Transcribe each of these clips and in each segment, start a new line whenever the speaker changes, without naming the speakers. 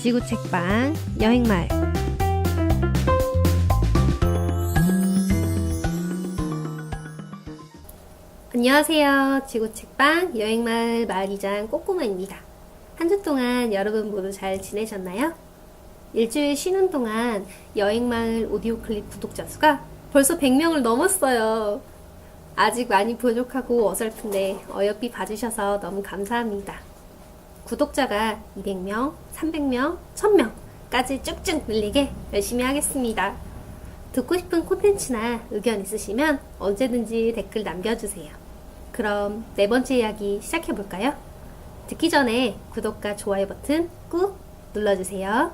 지구 책방 여행마을. 안녕하세요. 지구 책방 여행마을 마을이장 꼬꼬마입니다. 한 주 동안 여러분 모두 잘 지내셨나요? 일주일 쉬는 동안 여행마을 오디오 클립 구독자 수가 벌써 100명을 넘었어요. 아직 많이 부족하고 어설픈데 어여삐 봐주셔서 너무 감사합니다. 구독자가 200명, 300명, 1000명까지 쭉쭉 늘리게 열심히 하겠습니다. 듣고 싶은 콘텐츠나 의견 있으시면 언제든지 댓글 남겨주세요. 그럼 네 번째 이야기 시작해볼까요? 듣기 전에 구독과 좋아요 버튼 꾹 눌러주세요.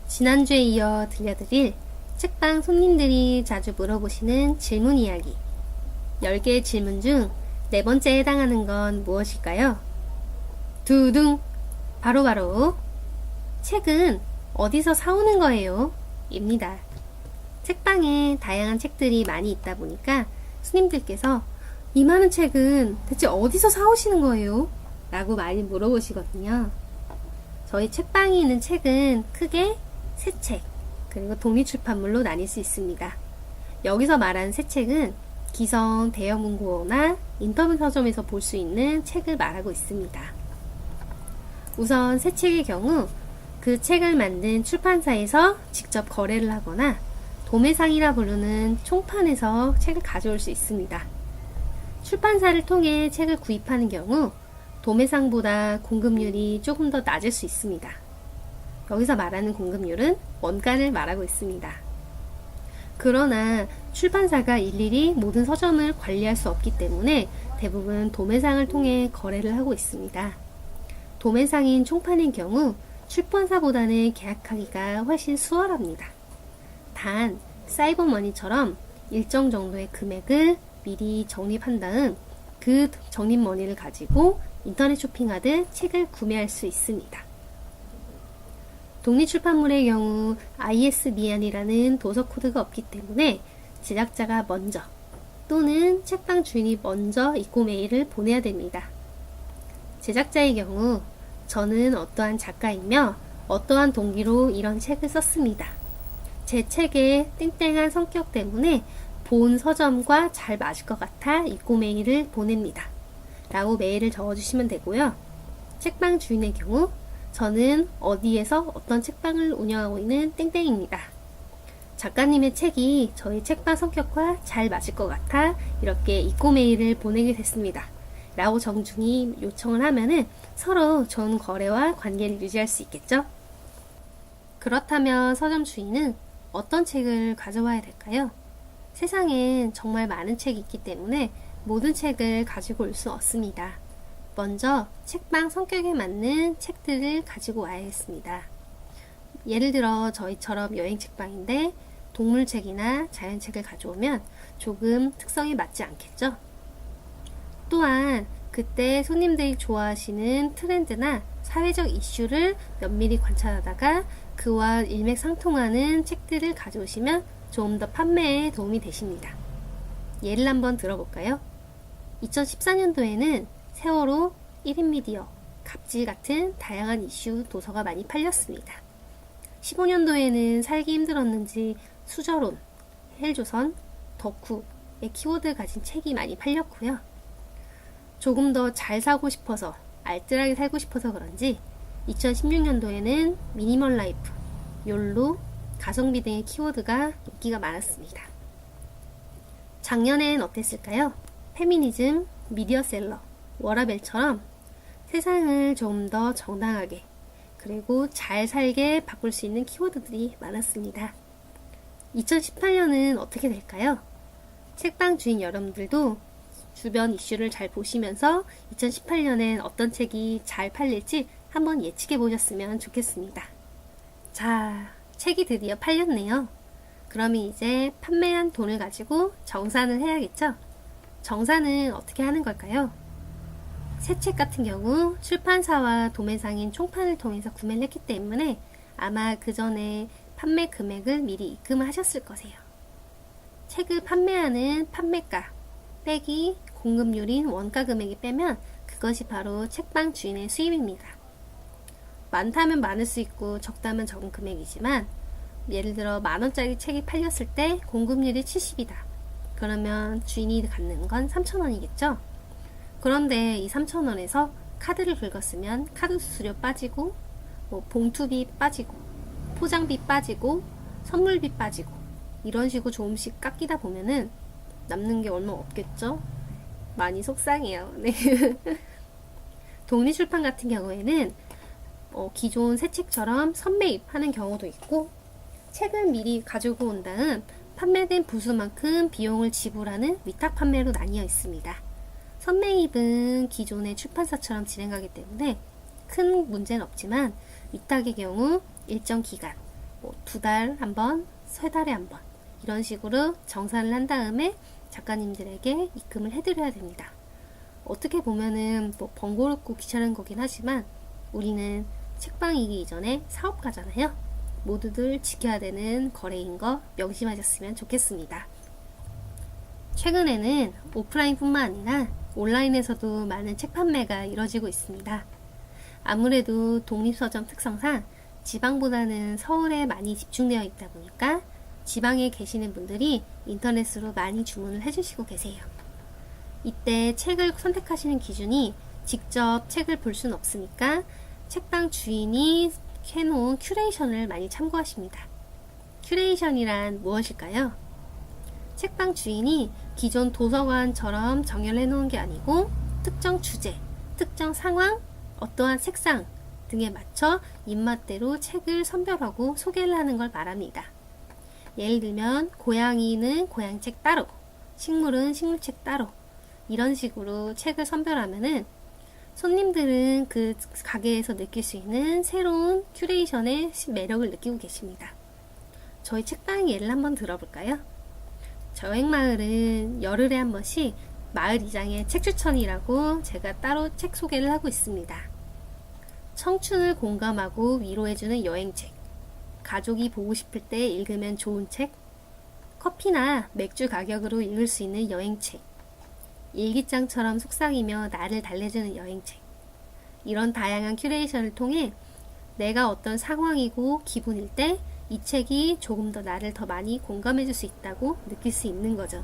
지난주에 이어 들려드릴 책방 손님들이 자주 물어보시는 질문 이야기. 10개의 질문 중 네 번째에 해당하는 건 무엇일까요? 두둥! 바로 책은 어디서 사오는 거예요? 입니다. 책방에 다양한 책들이 많이 있다 보니까 스님들께서 이 많은 책은 대체 어디서 사오시는 거예요? 라고 많이 물어보시거든요. 저희 책방에 있는 책은 크게 새 책, 그리고 독립출판물로 나뉠 수 있습니다. 여기서 말하는 새 책은 기성 대형문고나 인터넷 서점에서 볼 수 있는 책을 말하고 있습니다. 우선 새 책의 경우 그 책을 만든 출판사에서 직접 거래를 하거나 도매상이라 부르는 총판에서 책을 가져올 수 있습니다. 출판사를 통해 책을 구입하는 경우 도매상보다 공급률이 조금 더 낮을 수 있습니다. 여기서 말하는 공급률은 원가를 말하고 있습니다. 그러나 출판사가 일일이 모든 서점을 관리할 수 없기 때문에 대부분 도매상을 통해 거래를 하고 있습니다. 도매상인 총판인 경우 출판사보다는 계약하기가 훨씬 수월합니다. 단, 사이버머니처럼 일정 정도의 금액을 미리 적립한 다음 그 적립머니를 가지고 인터넷 쇼핑하듯 책을 구매할 수 있습니다. 독립출판물의 경우 ISBN이라는 도서 코드가 없기 때문에 제작자가 먼저 또는 책방 주인이 먼저 입고 메일을 보내야 됩니다. 제작자의 경우 저는 어떠한 작가이며 어떠한 동기로 이런 책을 썼습니다. 제 책의 땡땡한 성격 때문에 본 서점과 잘 맞을 것 같아 입고 메일을 보냅니다. 라고 메일을 적어주시면 되고요. 책방 주인의 경우 저는 어디에서 어떤 책방을 운영하고 있는 땡땡입니다. 작가님의 책이 저희 책방 성격과 잘 맞을 것 같아 이렇게 입고 메일을 보내게 됐습니다. 라고 정중히 요청을 하면은 서로 좋은 거래와 관계를 유지할 수 있겠죠? 그렇다면 서점 주인은 어떤 책을 가져와야 될까요? 세상엔 정말 많은 책이 있기 때문에 모든 책을 가지고 올 수 없습니다. 먼저 책방 성격에 맞는 책들을 가지고 와야겠습니다. 예를 들어 저희처럼 여행 책방인데 동물책이나 자연책을 가져오면 조금 특성에 맞지 않겠죠? 또한 그때 손님들이 좋아하시는 트렌드나 사회적 이슈를 면밀히 관찰하다가 그와 일맥상통하는 책들을 가져오시면 좀 더 판매에 도움이 되십니다. 예를 한번 들어볼까요? 2014년도에는 세월호, 1인 미디어, 갑질 같은 다양한 이슈 도서가 많이 팔렸습니다. 15년도에는 살기 힘들었는지 수저론, 헬조선, 덕후의 키워드를 가진 책이 많이 팔렸고요. 조금 더 잘 사고 싶어서, 알뜰하게 살고 싶어서 그런지 2016년도에는 미니멀 라이프, 욜로, 가성비 등의 키워드가 인기가 많았습니다. 작년엔 어땠을까요? 페미니즘, 미디어셀러, 워라벨처럼 세상을 좀 더 정당하게 그리고 잘 살게 바꿀 수 있는 키워드들이 많았습니다. 2018년은 어떻게 될까요? 책방 주인 여러분들도 주변 이슈를 잘 보시면서 2018년엔 어떤 책이 잘 팔릴지 한번 예측해 보셨으면 좋겠습니다. 자, 책이 드디어 팔렸네요. 그러면 이제 판매한 돈을 가지고 정산을 해야겠죠? 정산은 어떻게 하는 걸까요? 새 책 같은 경우 출판사와 도매상인 총판을 통해서 구매를 했기 때문에 아마 그 전에 판매 금액을 미리 입금을 하셨을 거세요. 책을 판매하는 판매가 빼기 공급률인 원가 금액이 빼면 그것이 바로 책방 주인의 수입입니다. 많다면 많을 수 있고 적다면 적은 금액이지만 예를 들어 10,000원짜리 책이 팔렸을 때 공급률이 70이다. 그러면 주인이 갖는 건 3,000원이겠죠? 그런데 이 3,000원에서 카드를 긁었으면 카드 수수료 빠지고 봉투비 빠지고 포장비 빠지고 선물비 빠지고 이런 식으로 조금씩 깎이다 보면은 남는 게 얼마 없겠죠? 많이 속상해요. 네. 독립출판 같은 경우에는 기존 새 책처럼 선매입하는 경우도 있고 책을 미리 가지고 온 다음 판매된 부수만큼 비용을 지불하는 위탁 판매로 나뉘어 있습니다. 선매입은 기존의 출판사처럼 진행하기 때문에 큰 문제는 없지만 위탁의 경우 일정 기간, 2달 한 번, 3달에 한 번 이런 식으로 정산을 한 다음에 작가님들에게 입금을 해드려야 됩니다. 어떻게 보면은 번거롭고 귀찮은 거긴 하지만 우리는 책방이기 이전에 사업가잖아요. 모두들 지켜야 되는 거래인 거 명심하셨으면 좋겠습니다. 최근에는 오프라인뿐만 아니라 온라인에서도 많은 책 판매가 이뤄지고 있습니다. 아무래도 독립서점 특성상 지방보다는 서울에 많이 집중되어 있다 보니까 지방에 계시는 분들이 인터넷으로 많이 주문을 해주시고 계세요. 이때 책을 선택하시는 기준이 직접 책을 볼 수는 없으니까 책방 주인이 해놓은 큐레이션을 많이 참고하십니다. 큐레이션이란 무엇일까요? 책방 주인이 기존 도서관처럼 정렬을 해놓은 게 아니고 특정 주제, 특정 상황, 어떠한 색상 등에 맞춰 입맛대로 책을 선별하고 소개를 하는 걸 말합니다. 예를 들면 고양이는 고양책 따로, 식물은 식물책 따로 이런 식으로 책을 선별하면은 손님들은 그 가게에서 느낄 수 있는 새로운 큐레이션의 매력을 느끼고 계십니다. 저희 책방 예를 한번 들어볼까요? 저행마을은 열흘에 한 번씩 마을 이장의 책 추천이라고 제가 따로 책 소개를 하고 있습니다. 청춘을 공감하고 위로해주는 여행책, 가족이 보고 싶을 때 읽으면 좋은 책, 커피나 맥주 가격으로 읽을 수 있는 여행책, 일기장처럼 속삭이며 나를 달래주는 여행책. 이런 다양한 큐레이션을 통해 내가 어떤 상황이고 기분일 때 이 책이 조금 더 나를 더 많이 공감해줄 수 있다고 느낄 수 있는 거죠.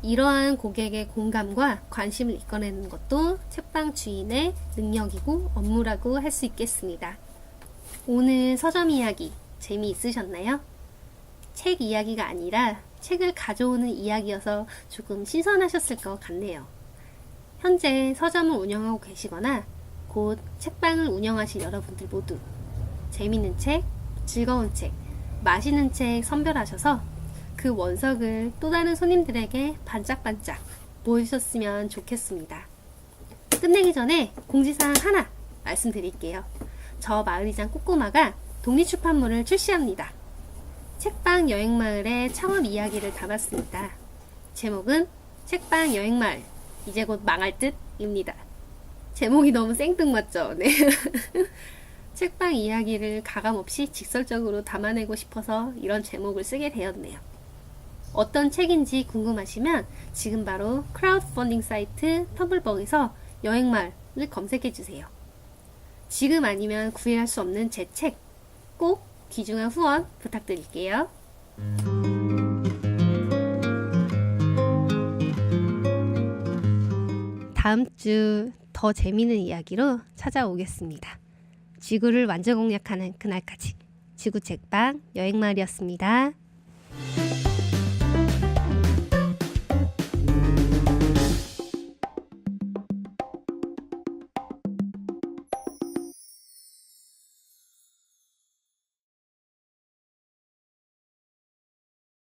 이러한 고객의 공감과 관심을 이끌어내는 것도 책방 주인의 능력이고 업무라고 할 수 있겠습니다. 오늘 서점 이야기 재미있으셨나요? 책 이야기가 아니라 책을 가져오는 이야기여서 조금 신선하셨을 것 같네요. 현재 서점을 운영하고 계시거나 곧 책방을 운영하실 여러분들 모두 재미있는 책, 즐거운 책, 맛있는 책 선별하셔서 그 원석을 또 다른 손님들에게 반짝반짝 보여주셨으면 좋겠습니다. 끝내기 전에 공지사항 하나 말씀드릴게요. 저 마을이장 꼬꼬마가 독립출판물을 출시합니다. 책방 여행마을의 창업 이야기를 담았습니다. 제목은 책방 여행마을 이제 곧 망할 듯 입니다. 제목이 너무 생뚱맞죠? 네. 책방 이야기를 가감없이 직설적으로 담아내고 싶어서 이런 제목을 쓰게 되었네요. 어떤 책인지 궁금하시면 지금 바로 크라우드 펀딩 사이트 텀블벅에서 여행마을을 검색해주세요. 지금 아니면 구애할 수 없는 제 책 꼭 귀중한 후원 부탁드릴게요. 다음 주 더 재미있는 이야기로 찾아오겠습니다. 지구를 완전 공략하는 그날까지 지구책방 여행마을이었습니다.